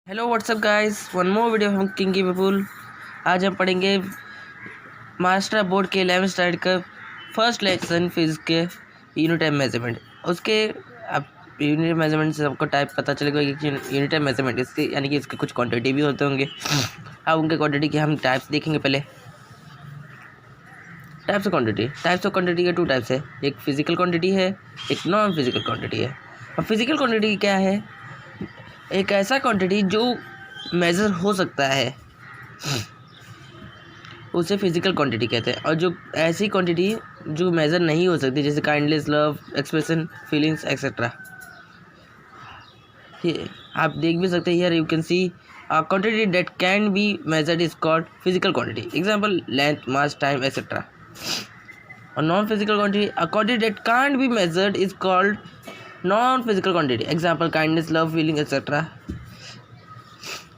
Hello what's up guys, one more video from king people. आज हम पढ़ेंगे मास्टर बोर्ड के 11th स्टैंडर्ड का फर्स्ट लेसन फिजिक्स के यूनिट टाइम मेजरमेंट। उसके अब यूनिट मेजरमेंट से आपको टाइप पता चलेगा कि यूनिट टाइम मेजरमेंट इसके यानी कि इसके कुछ क्वांटिटी भी होते होंगे। अब उनके क्वांटिटी के हम टाइप्स देखेंगे। पहले टाइप्स ऑफ क्वांटिटी के टू टाइप्स है, एक फिजिकल क्वांटिटी है, एक नॉन फिजिकल क्वांटिटी है। अब फिजिकल क्वांटिटी क्या है? एक ऐसा क्वांटिटी जो मेज़र हो सकता है उसे फिजिकल क्वांटिटी कहते हैं, और जो ऐसी क्वांटिटी जो मेज़र नहीं हो सकती जैसे kindness, love, expression, feelings etcetera. आप देख भी सकते हैं, here you can see a quantity that can be measured is called physical quantity. Example, length, mass, time, etc. A non-physical quantity, a quantity that can't be measured is called non-physical quantity. Example, kindness, love, feeling, etc.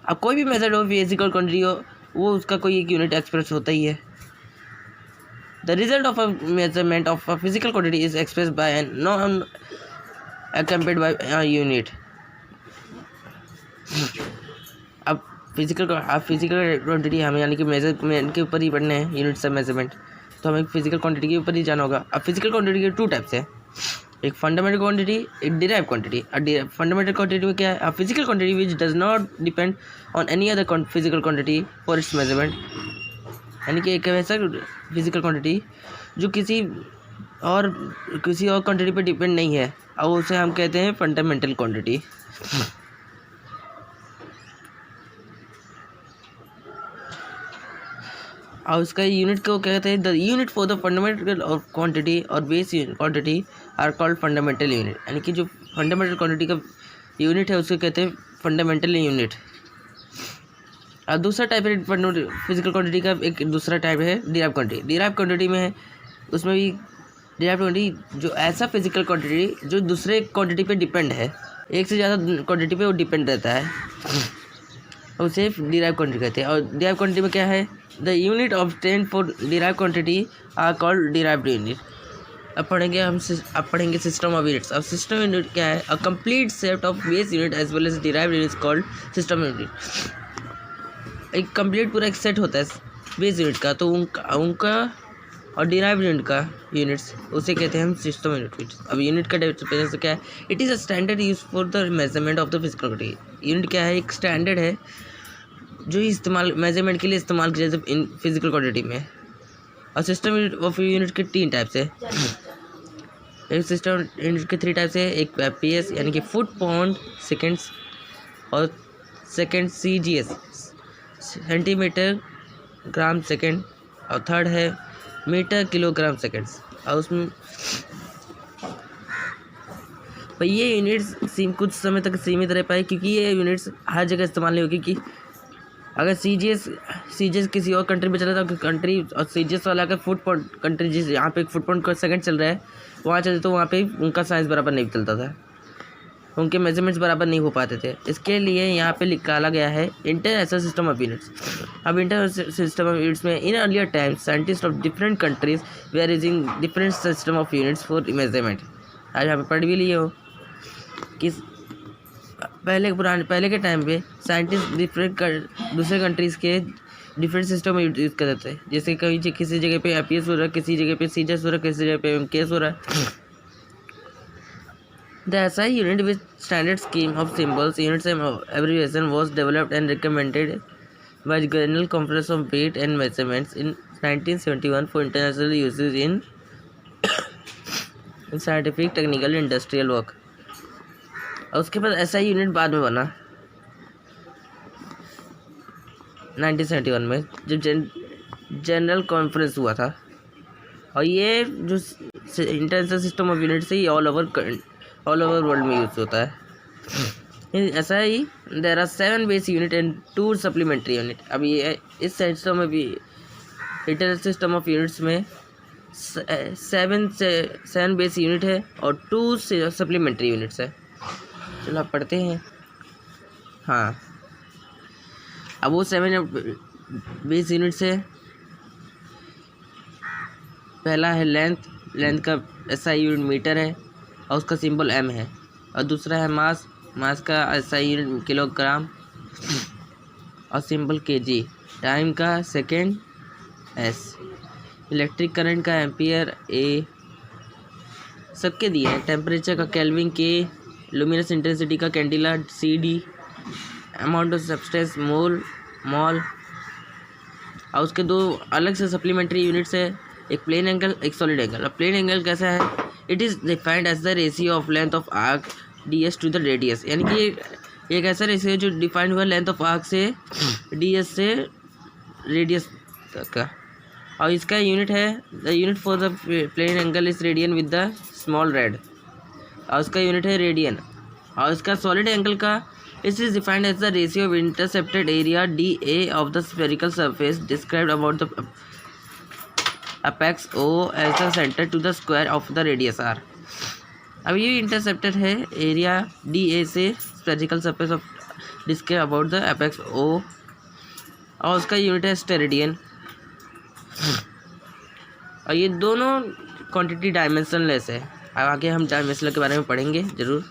अब कोई भी method हो, physical quantity हो, वो उसका कोई एक unit express होता ही है। The result of a measurement of a physical quantity is express by an non accompanied by a unit. अब फिजिकल क्वांटिटी हमें यानी कि मेजरमेंट के ऊपर ही पढ़ने हैं, यूनिट से मेजरमेंट, तो हमें फिजिकल क्वांटिटी के ऊपर ही जाना होगा। अब फिजिकल क्वांटिटी के टू टाइप्स है, एक फंडामेंटल क्वांटिटी, एक डिराइव क्वांटिटी। फंडामेंटल क्वांटिटी में क्या है? Physical quantity which does not depend on any other physical quantity for its measurement. यानी कि एक ऐसा फिजिकल क्वांटिटी जो किसी और क्वांटिटी पर डिपेंड नहीं है, और उसे हम कहते हैं फंडामेंटल क्वांटिटी। और उसका यूनिट को क्या कहते हैं? The unit for the fundamental of quantity और base quantity are called fundamental unit. यानी कि जो फंडामेंटल क्वांटिटी का यूनिट है उसको कहते हैं फंडामेंटल यूनिट। और दूसरा टाइप है फिजिकल क्वांटिटी का, एक दूसरा टाइप है डिराइव क्वांटिटी। डिराइव क्वांटिटी में है, उसमें भी डिराइव क्वांटिटी जो ऐसा फिजिकल क्वांटिटी जो दूसरे क्वांटिटी पे डिपेंड है, एक से ज़्यादा क्वांटिटी पे वो डिपेंड रहता है, उसे डिराइव क्वांटिटी कहते हैं। और डिराइव क्वांटिटी में क्या है? The unit obtained for derive quantity are called derived unit. अब पढ़ेंगे सिस्टम ऑफ यूनिट्स। अब सिस्टम यूनिट क्या है? A complete set of base unit as well as derived units called system unit. एक complete पूरा एक सेट होता है बेस यूनिट का, तो उनका और डिराइव्ड यूनिट का यूनिट्स उसे कहते हैं हम सिस्टम यूनिट। अब यूनिट का डेफिनेशन क्या है? It is a standard use for the measurement of the physical quantity. Unit क्या है? एक स्टैंडर्ड है जो इस्तेमाल मेजरमेंट के लिए इस्तेमाल किया जाता है इन फिजिकल क्वांटिटी में। और सिस्टम ऑफ यूनिट के तीन टाइप्स है। एक सिस्टम यूनिट के थ्री टाइप्स है, एक पीएस यानी कि फुट पाउंड सेकेंड्स, और second CGS centimetre gram second, और थर्ड है मीटर किलोग्राम सेकेंड्स। और उसमें भाई ये यूनिट्स कुछ समय तक सीमित रह पाए, क्योंकि ये यूनिट्स हर जगह इस्तेमाल नहीं होगी। कि अगर सीजीएस किसी और कंट्री में चला था, कंट्री और सीजीएस वाला अगर फुट पाउंड कंट्री जिस यहाँ पे एक फुट पाउंड का सेकंड चल रहा है वहाँ चलते, तो वहाँ पे उनका साइंस बराबर नहीं चलता था, उनके मेजरमेंट्स बराबर नहीं हो पाते थे। इसके लिए यहाँ पे निकाला गया है इंटरनेशनल सिस्टम ऑफ यूनिट्स। अब इंटरनेशनल सिस्टम ऑफ यूनिट्स में in earlier times scientist of different countries they are using different system of units for measurement. आज यहाँ पे पढ़ भी लिए हो कि पहले के टाइम पे साइंटिस्ट दूसरे कंट्रीज़ के डिफरेंट सिस्टम यूज़ करते थे। जैसे कहीं किसी जगह पे एपीएस हो रहा है, किसी जगह पे सीजीएस हो रहा है, किसी जगह पे एमकेएस हो रहा है। The SI unit with standard scheme of symbols, units and abbreviation was developed and recommended by general conference of weight and measurements in 1971 for international usage in scientific, technical, industrial work. और उसके बाद ऐसा ही unit बाद में बना 1971 में, जब general conference हुआ था। और ये जो इंटरनेशनल सिस्टम ऑफ यूनिट से ऑल ओवर वर्ल्ड में यूज होता है। ऐसा ही there are 7 base unit and 2 supplementary unit. अब ये इस सिस्टम में भी इंटरनेशनल सिस्टम ऑफ यूनिट्स में 7 बेस यूनिट है और 2 सप्लीमेंट्री यूनिट्स है। चलो आप पढ़ते हैं। हाँ, अब वो 7 बेस यूनिट्स है। पहला है लेंथ का एसआई यूनिट मीटर है और उसका सिंबल एम है। और दूसरा है मास का एसआई यूनिट किलोग्राम। और सिंबल kg, टाइम का सेकेंड s, इलेक्ट्रिक करंट का एम्पियर a, सबके दिए हैं। टेम्परेचर का केल्विन k, लुमिनस इंटेंसिटी का candela cd, amount of substance mole mole. और उसके दो अलग से सप्लीमेंट्री यूनिट्स है, एक प्लेन एंगल एक सॉलिड एंगल। अब प्लेन एंगल कैसा है? It is defined as the ratio of length of arc ds to the radius, यानी कि एक ऐसा रेशियो जो डिफाइंड हुआ लेंथ ऑफ आर्क से ds से रेडियस तक का। और इसका यूनिट है, the unit for the plane angle is radian with the small rad, और उसका यूनिट है रेडियन। और इसका सॉलिड एंगल का, it is defined as the ratio of intercepted area dA of the spherical surface described about the apex O as the centre to the square of the radius r। अब ये intercepted है area dA से spherical surface of describe about the apex O, और उसका unit है steradian. और ये दोनों क्वांटिटी डायमेंशनलेस है। अब आगे हम डायमेंशनल के बारे में पढ़ेंगे ज़रूर।